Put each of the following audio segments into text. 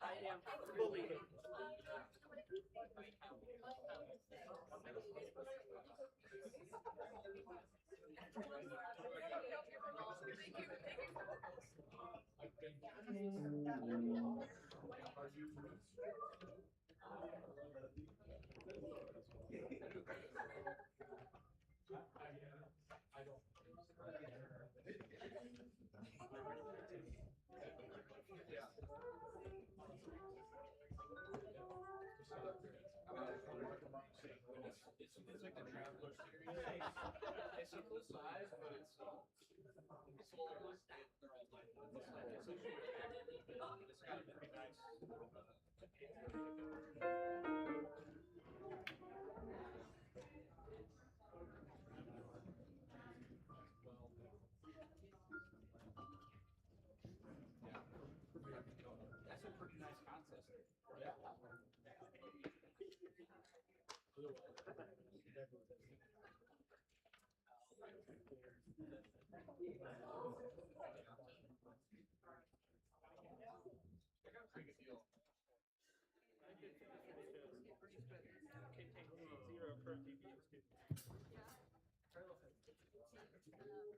I am fully. It's like the Traveler series. It's a full size, but it's smaller. They're all like this size. It's gotta be nice. That's a pretty nice contest. Yeah. I got a pretty good deal. Zero per BVU. That's okay. We got it.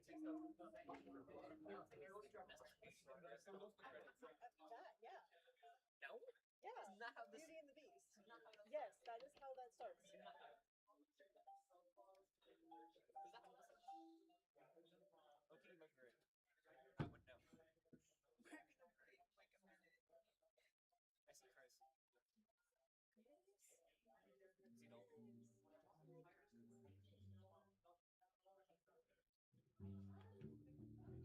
Okay, cool. It's a big color. Yeah. No? Yeah. Isn't that how this? Beauty and the Beast. Yes, that is how that starts. Okay, my great. I would know. I see Christ. Xeno.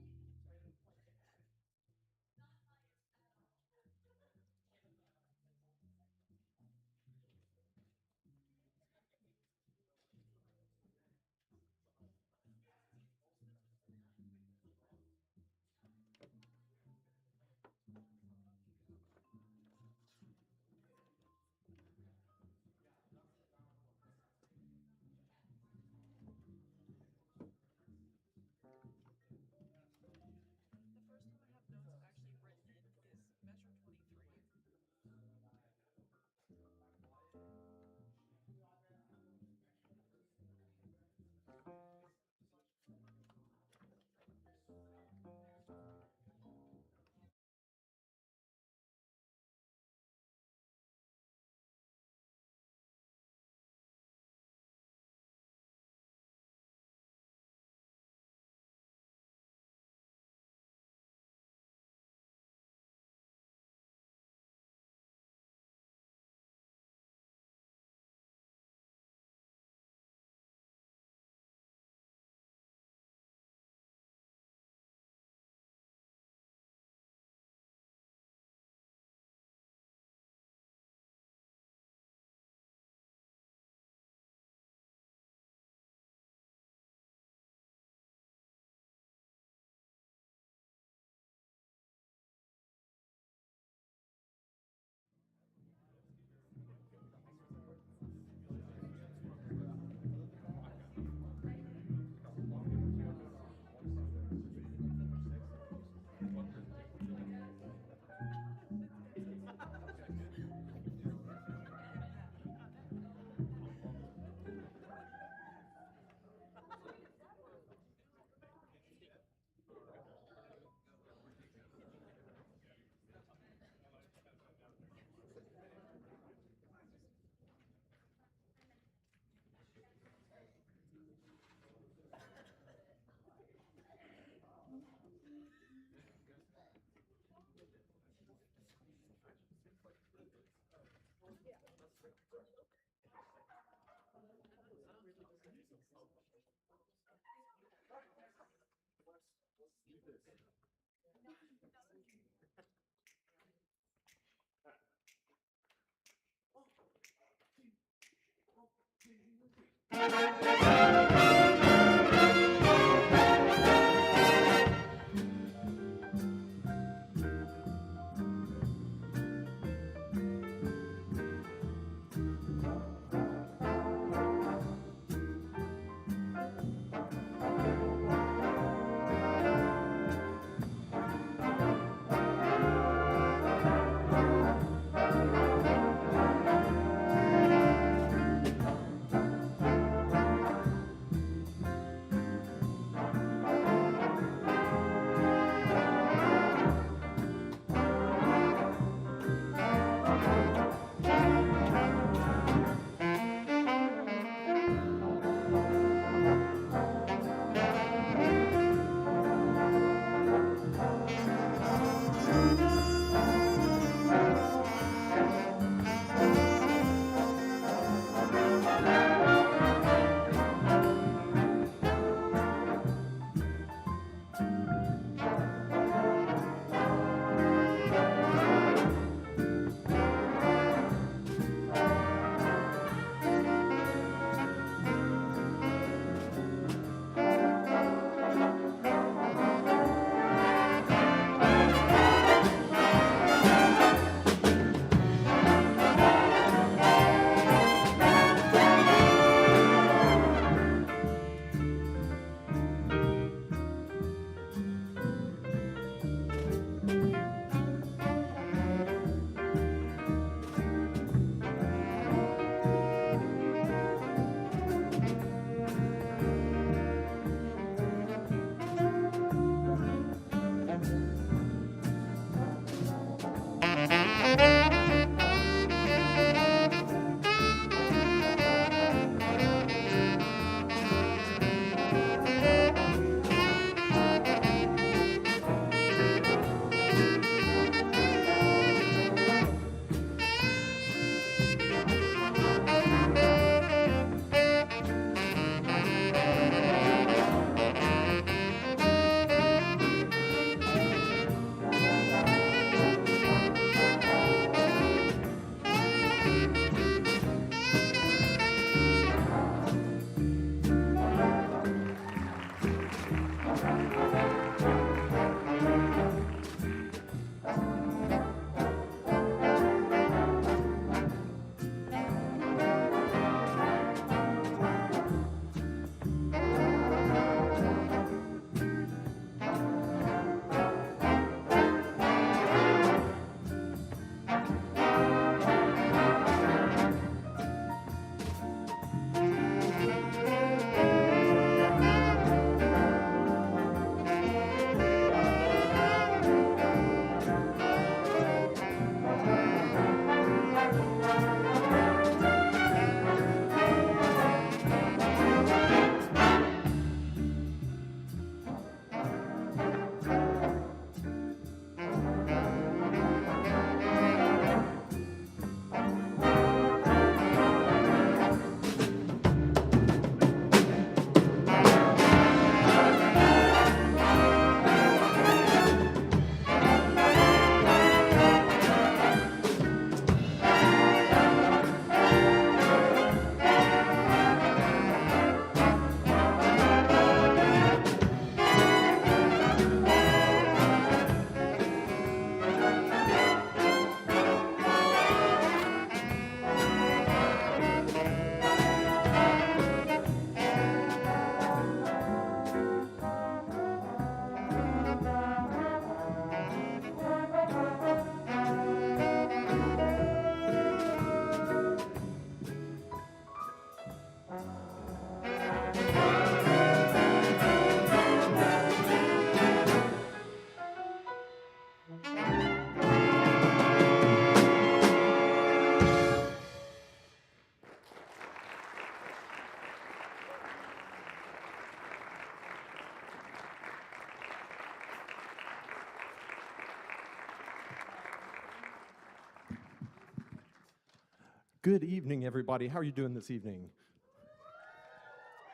Good evening, everybody. How are you doing this evening?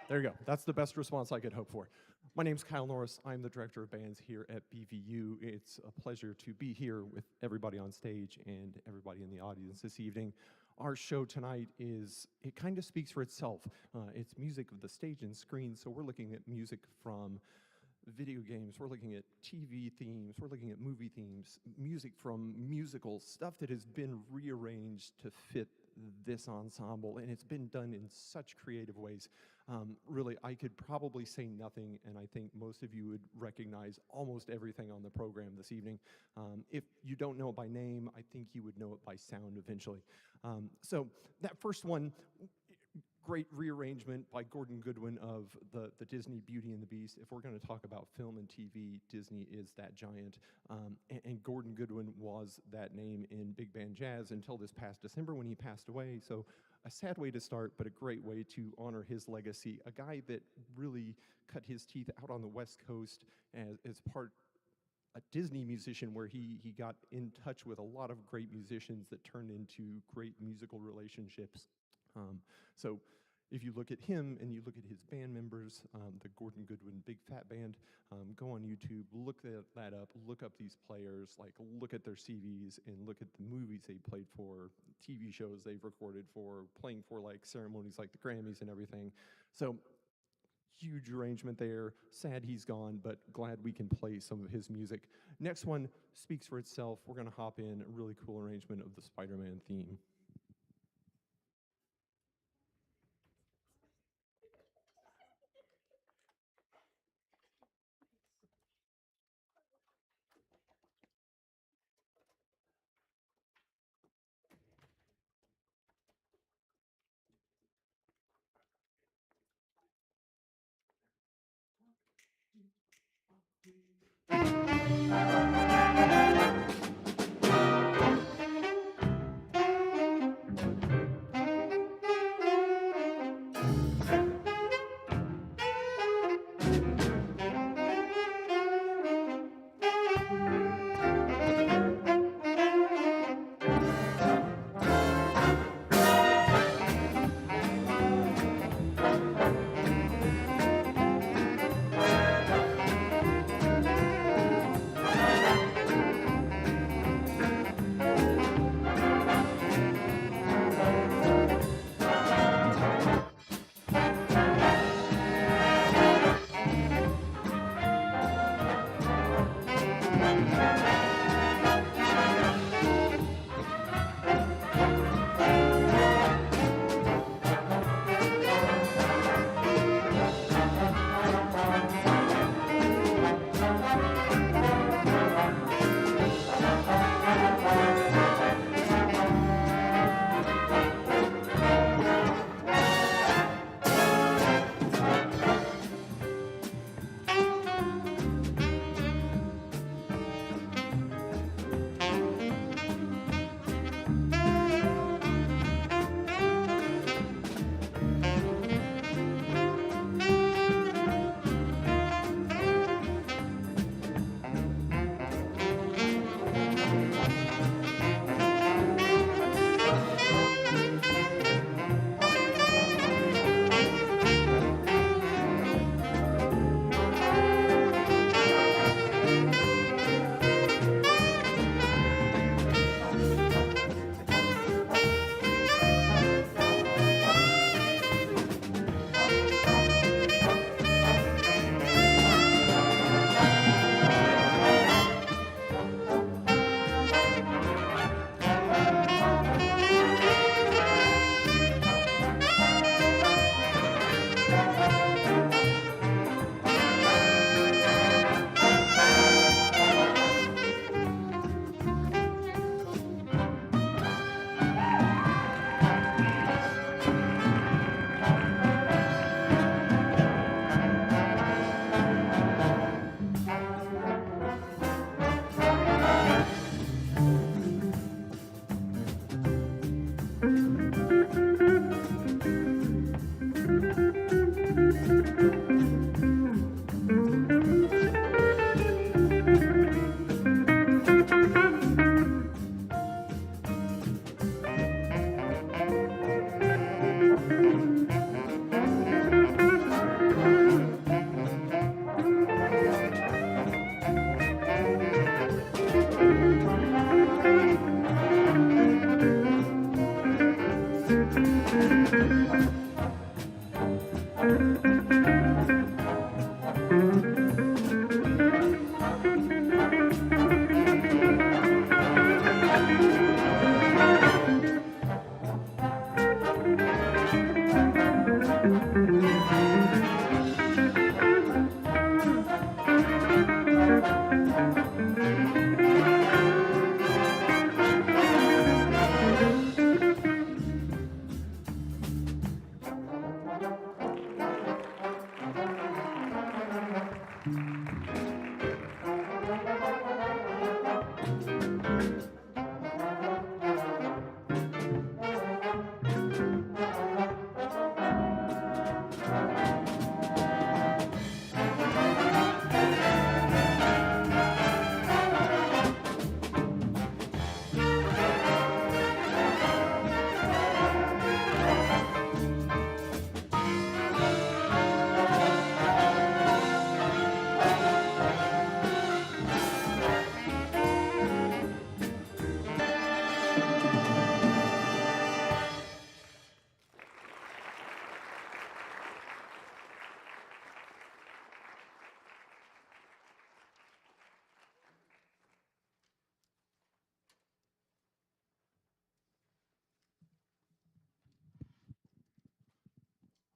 There you go. That's the best response I could hope for. My name's Kyle Norris. I'm the director of bands here at BVU. It's a pleasure to be here with everybody on stage and everybody in the audience this evening. Our show tonight it kind of speaks for itself. It's music of the stage and screen, so we're looking at music from video games, we're looking at TV themes, we're looking at movie themes, music from musicals, stuff that has been rearranged to fit this ensemble, and it's been done in such creative ways. Really, I could probably say nothing, and I think most of you would recognize almost everything on the program this evening. If you don't know it by name, I think you would know it by sound eventually. So that first one, great rearrangement by Gordon Goodwin of the Disney Beauty and the Beast. If we're going to talk about film and TV, Disney is that giant. And Gordon Goodwin was that name in big band jazz until this past December when he passed away. So a sad way to start, but a great way to honor his legacy. A guy that really cut his teeth out on the West Coast as part a Disney musician, where he got in touch with a lot of great musicians that turned into great musical relationships. So if you look at him and you look at his band members, the Gordon Goodwin Big Fat Band, go on YouTube, look that up, look up these players, like look at their CVs and look at the movies they played for, TV shows they've recorded for, playing for like ceremonies like the Grammys and everything. So huge arrangement there. Sad he's gone, but glad we can play some of his music. Next one speaks for itself. We're going to hop in a really cool arrangement of the Spider-Man theme.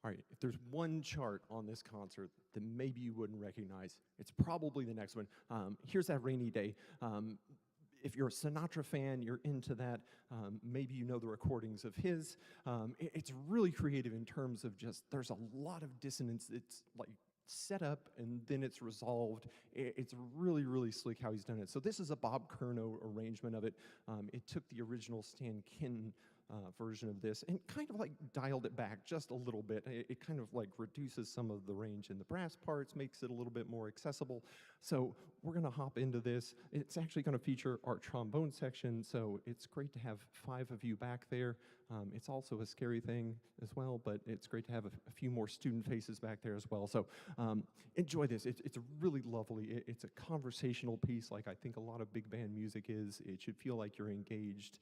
All right, if there's one chart on this concert that maybe you wouldn't recognize, it's probably the next one. Here's That Rainy Day. If you're a Sinatra fan, you're into that. Maybe you know the recordings of his. It's really creative in terms of just, there's a lot of dissonance. It's like set up and then it's resolved. It's really, really slick how he's done it. So this is a Bob Curnow arrangement of it. It took the original Stan Kenton version of this and kind of like dialed it back just a little bit. It kind of like reduces some of the range in the brass parts, makes it a little bit more accessible. So we're gonna hop into this. It's actually gonna feature our trombone section, so it's great to have 5 of you back there. It's also a scary thing as well, but it's great to have a few more student faces back there as well. So enjoy this. It's really lovely. It's a conversational piece like I think a lot of big band music is. It should feel like you're engaged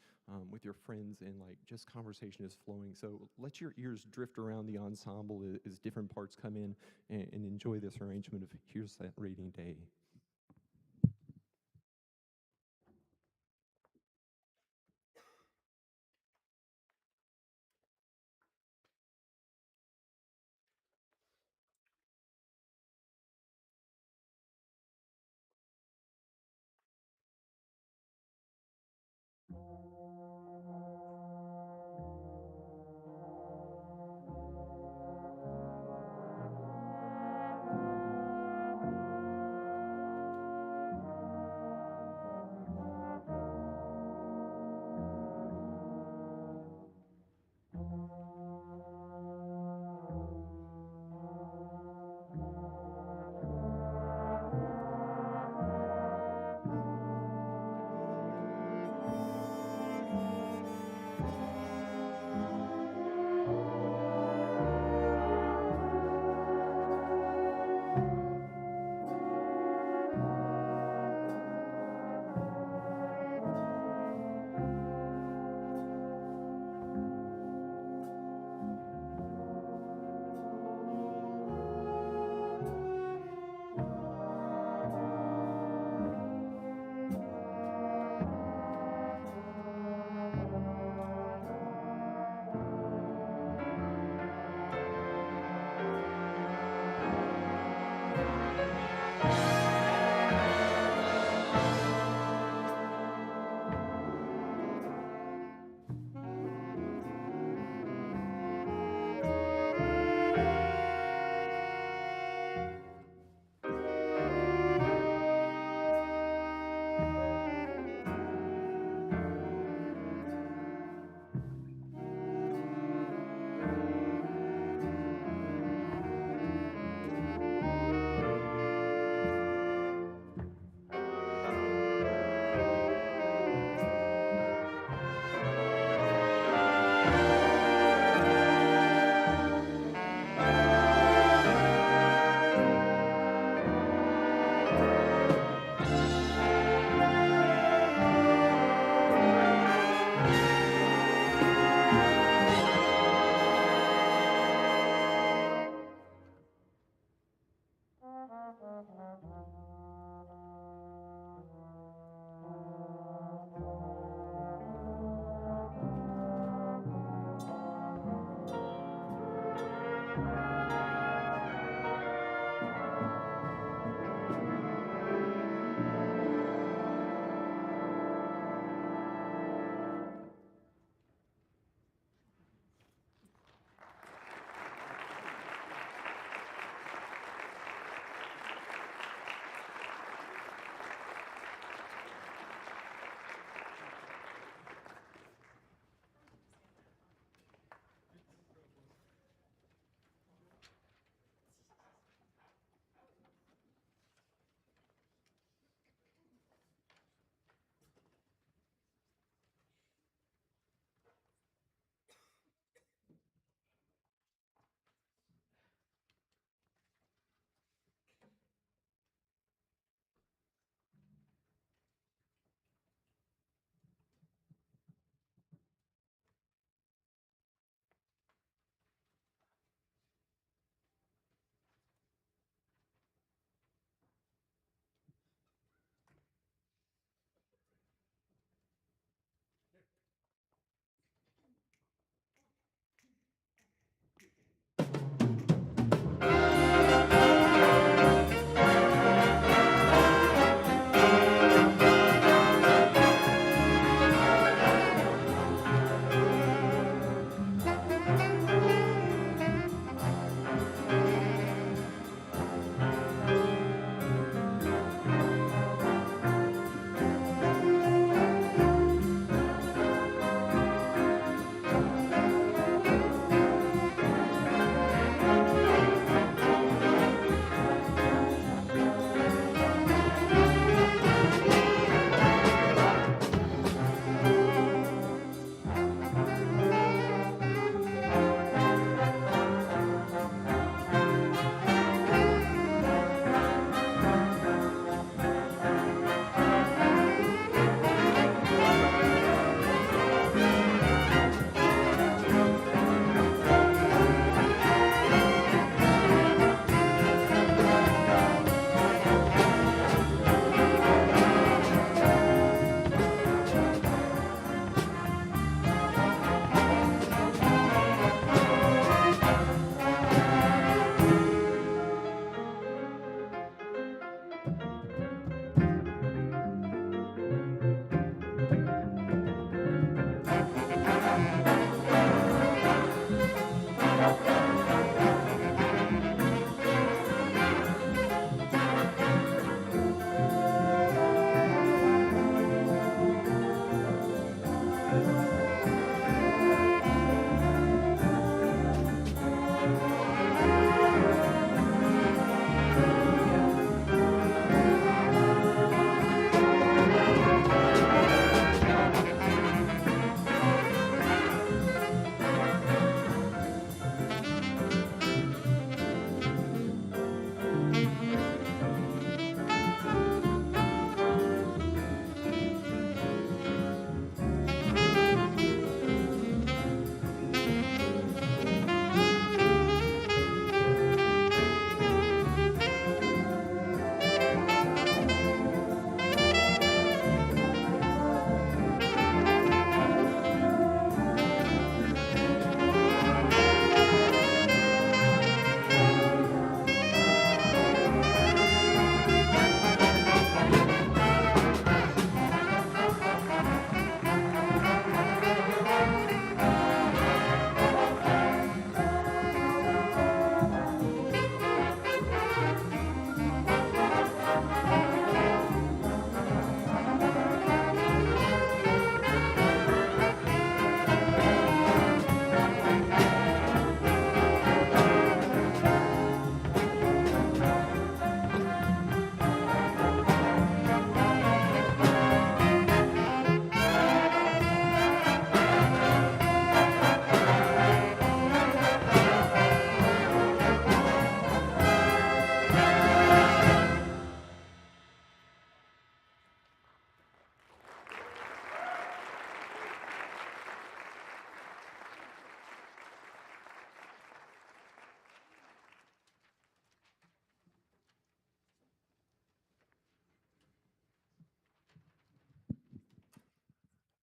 with your friends and like just conversation is flowing. So let your ears drift around the ensemble as different parts come in and enjoy this arrangement of Here's That Rainy Day.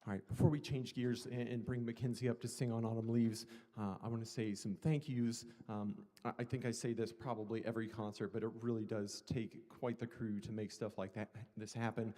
All right, before we change gears and bring Mackenzie up to sing on Autumn Leaves, I want to say some thank yous. I think I say this probably every concert, but it really does take quite the crew to make stuff like this happen.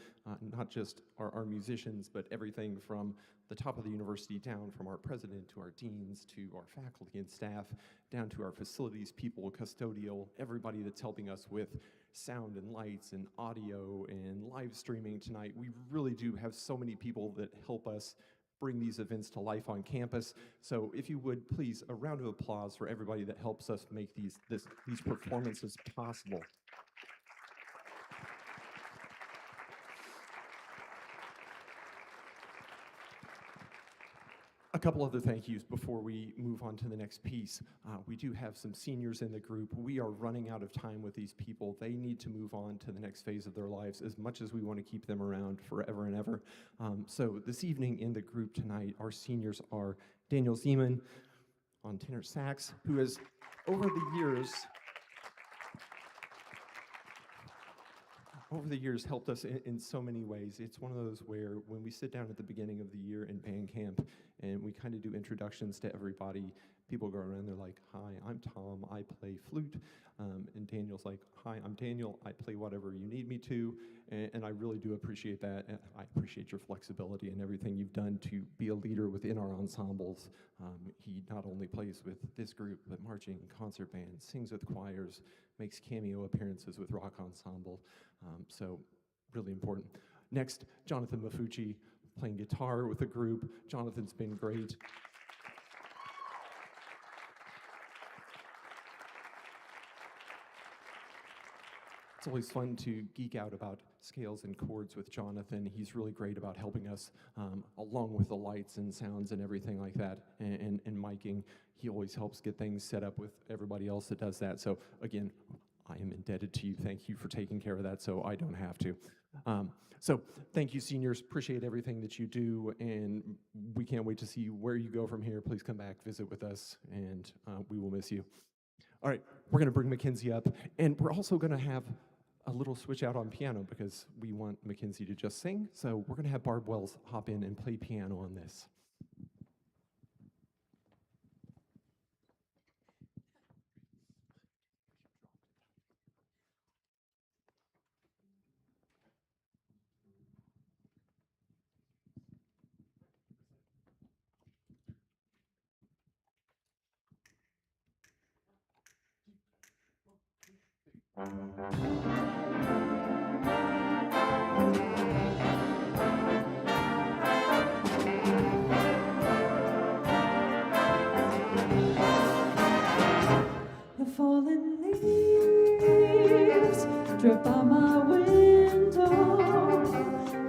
Not just our musicians, but everything from the top of the university down, from our president to our deans to our faculty and staff, down to our facilities people, custodial, everybody that's helping us with sound and lights and audio and live streaming tonight. We really do have so many people that help us bring these events to life on campus. So if you would, please, a round of applause for everybody that helps us make these performances possible. A couple other thank yous before we move on to the next piece. We do have some seniors in the group. We are running out of time with these people. They need to move on to the next phase of their lives as much as we want to keep them around forever and ever. So this evening in the group tonight, our seniors are Daniel Zeman on tenor sax, who has, over the years, helped us in so many ways. It's one of those where when we sit down at the beginning of the year in band camp and we kind of do introductions to everybody, people go around, they're like, "Hi, I'm Tom, I play flute." And Daniel's like, "Hi, I'm Daniel, I play whatever you need me to." And I really do appreciate that. And I appreciate your flexibility and everything you've done to be a leader within our ensembles. He not only plays with this group, but marching, concert band, sings with choirs, makes cameo appearances with rock ensemble. So really important. Next, Jonathan Mafucci playing guitar with the group. Jonathan's been great. It's always fun to geek out about scales and chords with Jonathan. He's really great about helping us along with the lights and sounds and everything like that, and miking. He always helps get things set up with everybody else that does that. So again, I am indebted to you. Thank you for taking care of that so I don't have to. So thank you, seniors. Appreciate everything that you do, and we can't wait to see where you go from here. Please come back, visit with us, and we will miss you. All right, we're going to bring Mackenzie up, and we're also going to have a little switch out on piano because we want Mackenzie to just sing. So we're going to have Barb Wells hop in and play piano on this. The fallen leaves drip by my window.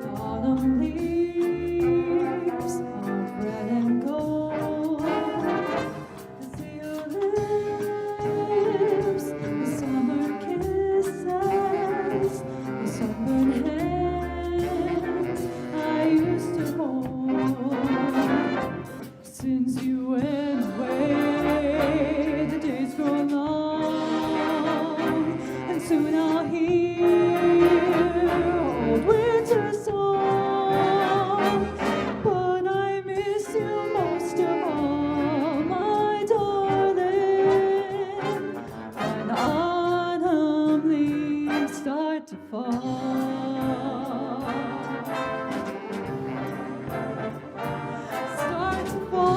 The autumn leaves are red and gold. The sea lips, the summer kisses, the sunburned hands I used to hold. Since you went away, the days grow long, and soon I'll hear old winter song. But I miss you most of all, my darling, when autumn leaves start to fall. Start to fall.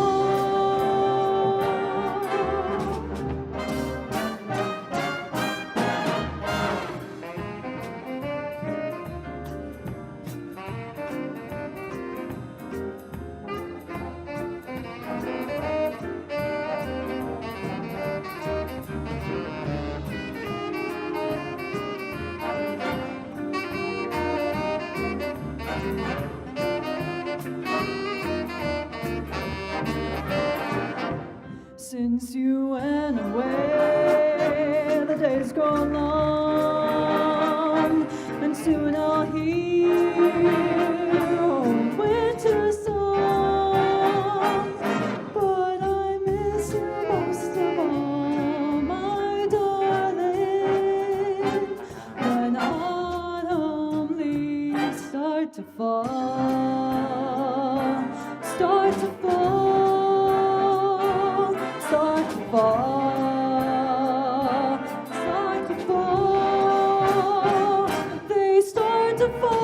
Since you went away, the days grow long, and soon I'll hear old winter songs. But I miss you most of all, my darling, when autumn leaves start to fall. start to fall, start to fall, start to fall. They start to fall.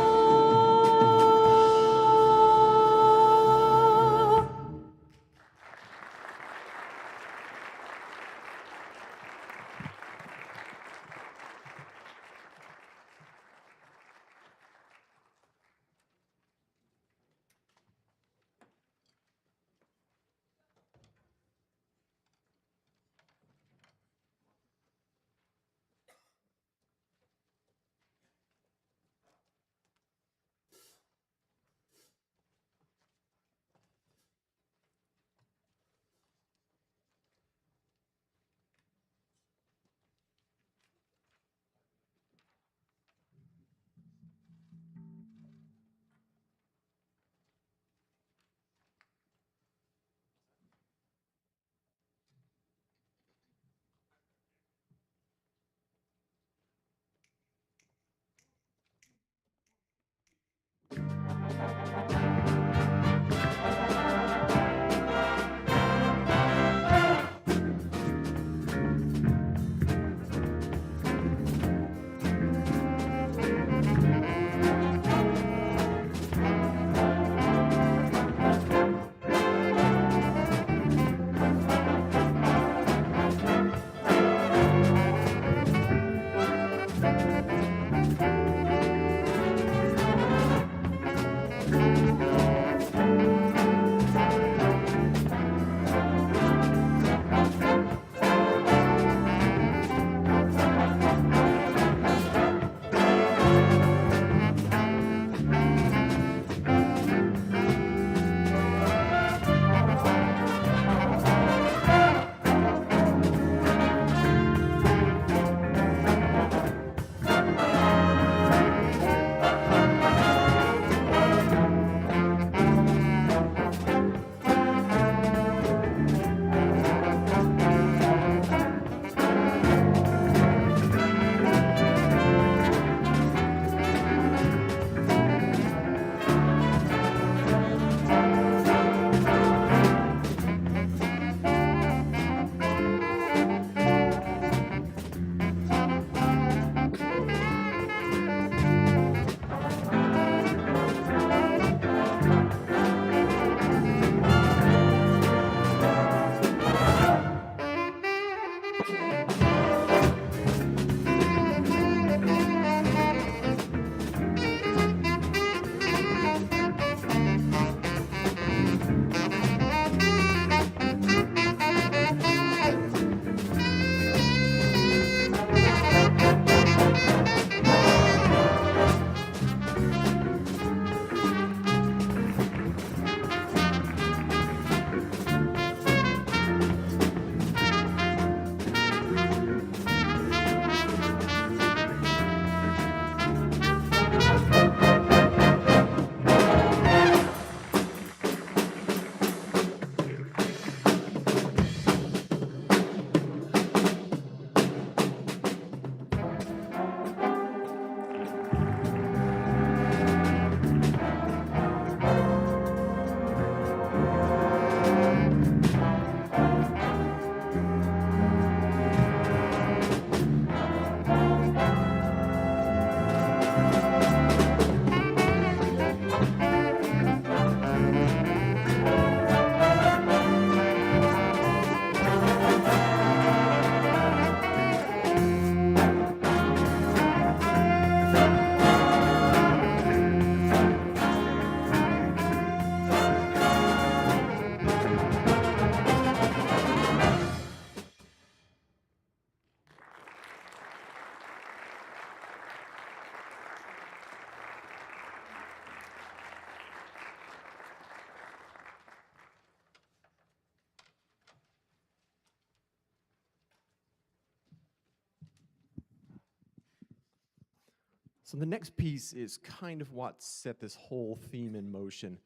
So the next piece is kind of what set this whole theme in motion.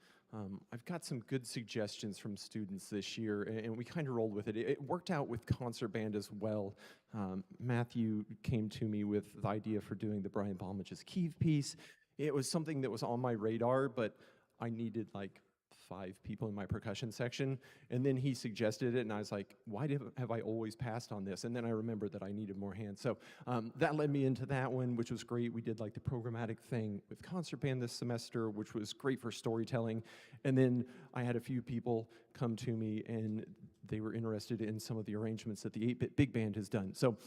I've got some good suggestions from students this year, and we kind of rolled with it. It worked out with concert band as well. Matthew came to me with the idea for doing the Brian Balmage's Kiev piece. It was something that was on my radar, but I needed like 5 people in my percussion section. And then he suggested it, and I was like, why have I always passed on this? And then I remembered that I needed more hands. So that led me into that one, which was great. We did like the programmatic thing with concert band this semester, which was great for storytelling. And then I had a few people come to me, and they were interested in some of the arrangements that the 8-Bit Big Band has done. So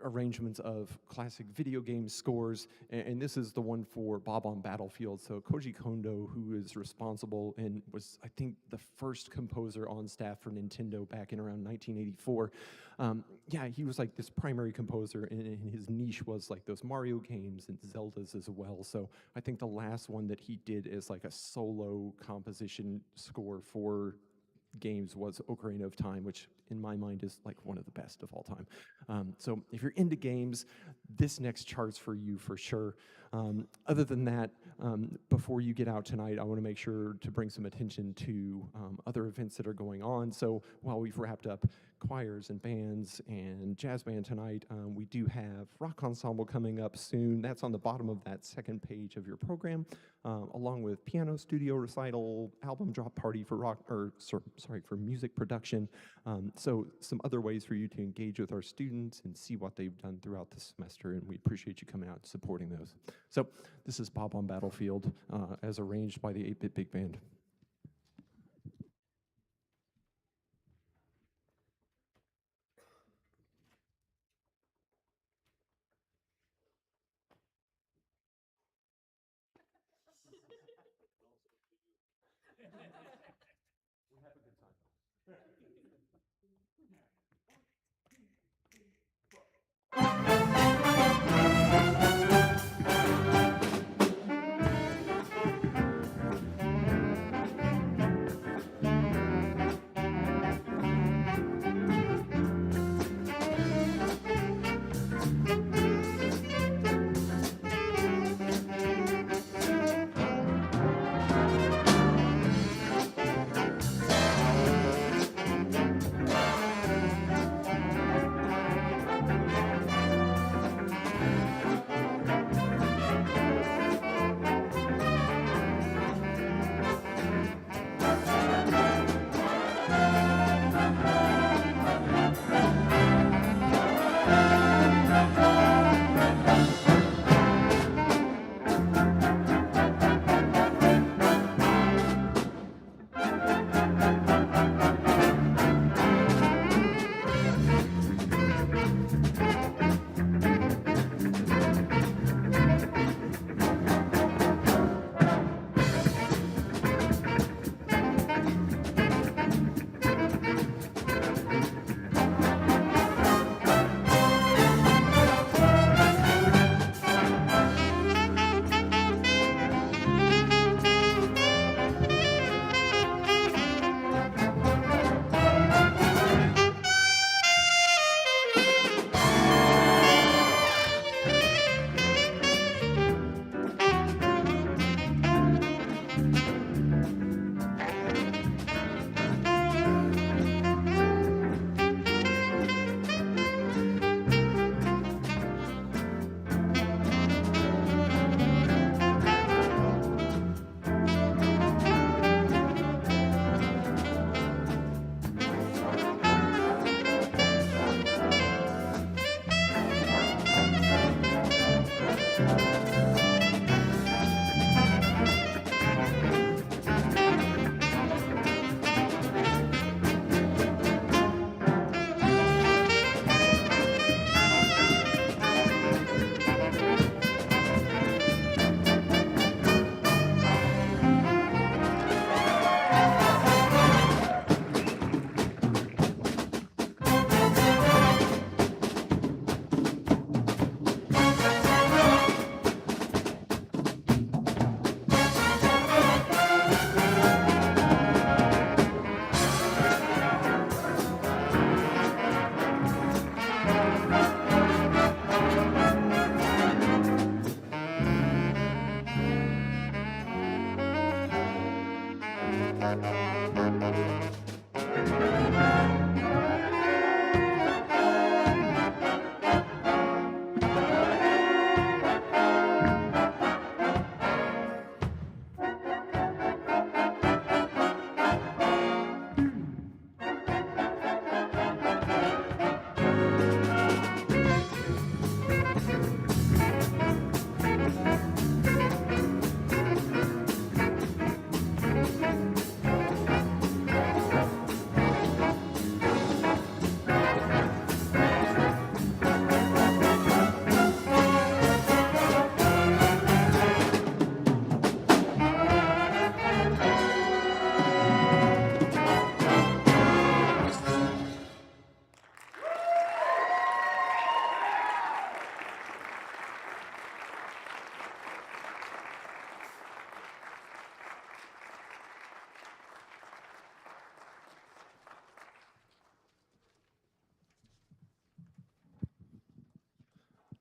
arrangements of classic video game scores, and this is the one for Bob on Battlefield. So Koji Kondo, who is responsible and was, I think, the first composer on staff for Nintendo back in around 1984. Yeah, he was like this primary composer, and his niche was like those Mario games and Zeldas as well. So I think the last one that he did as like a solo composition score for games was Ocarina of Time, which in my mind is like one of the best of all time. So if you're into games, this next chart's for you for sure. Other than that, before you get out tonight, I want to make sure to bring some attention to other events that are going on. So while we've wrapped up choirs and bands and jazz band tonight, we do have rock ensemble coming up soon. That's on the bottom of that second page of your program, along with piano studio recital, album drop party for for music production. So some other ways for you to engage with our students and see what they've done throughout the semester, and we appreciate you coming out and supporting those. So this is Bob on Battlefield, as arranged by the 8-Bit Big Band.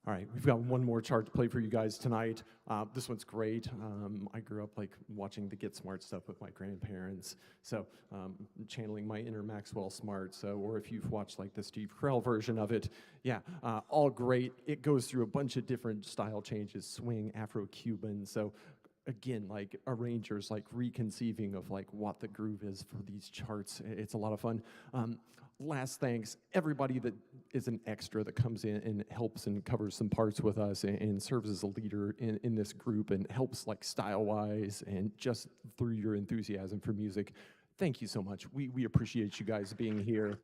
All right, we've got one more chart to play for you guys tonight. This one's great. I grew up like watching the Get Smart stuff with my grandparents, so channeling my inner Maxwell Smart. So, or if you've watched like the Steve Carell version of it, yeah, all great. It goes through a bunch of different style changes: swing, Afro-Cuban. So, again, like arrangers like reconceiving of like what the groove is for these charts. It's a lot of fun. Last thanks, everybody that is an extra that comes in and helps and covers some parts with us and serves as a leader in this group and helps like style-wise and just through your enthusiasm for music. Thank you so much. We appreciate you guys being here.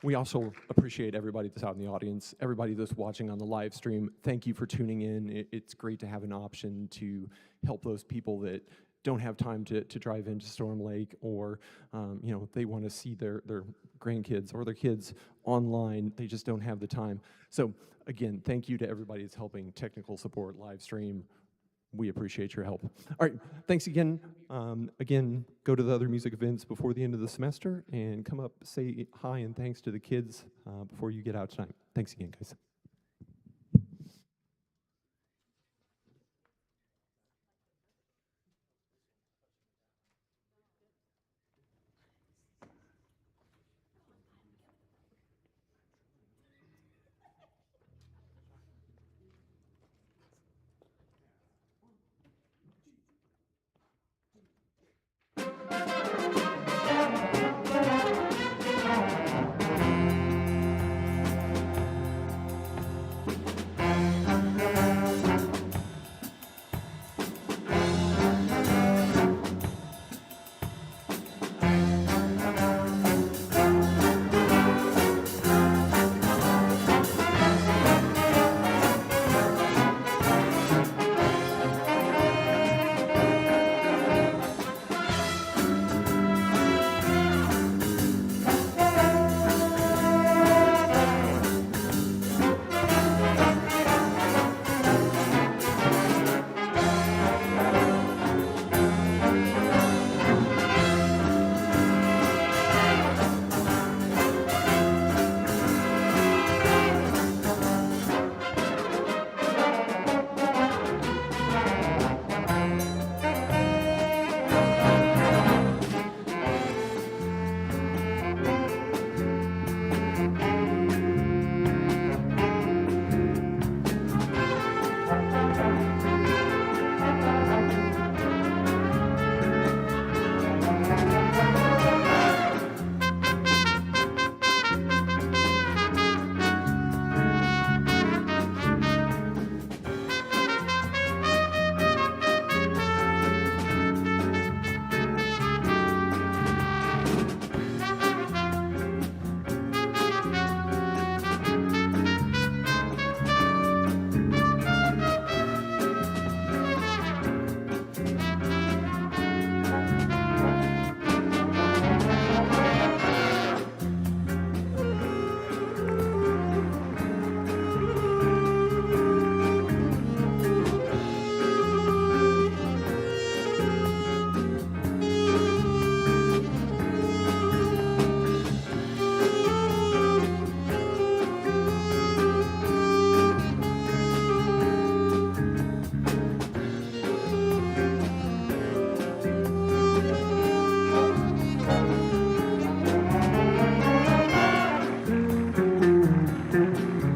We also appreciate everybody that's out in the audience, everybody that's watching on the live stream. Thank you for tuning in. It's great to have an option to help those people that don't have time to drive into Storm Lake, or you know, they want to see their grandkids or their kids online. They just don't have the time. So again, thank you to everybody that's helping technical support, live stream. We appreciate your help. All right, thanks again. Again, go to the other music events before the end of the semester and come up, say hi and thanks to the kids before you get out tonight. Thanks again, guys.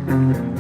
Thank you.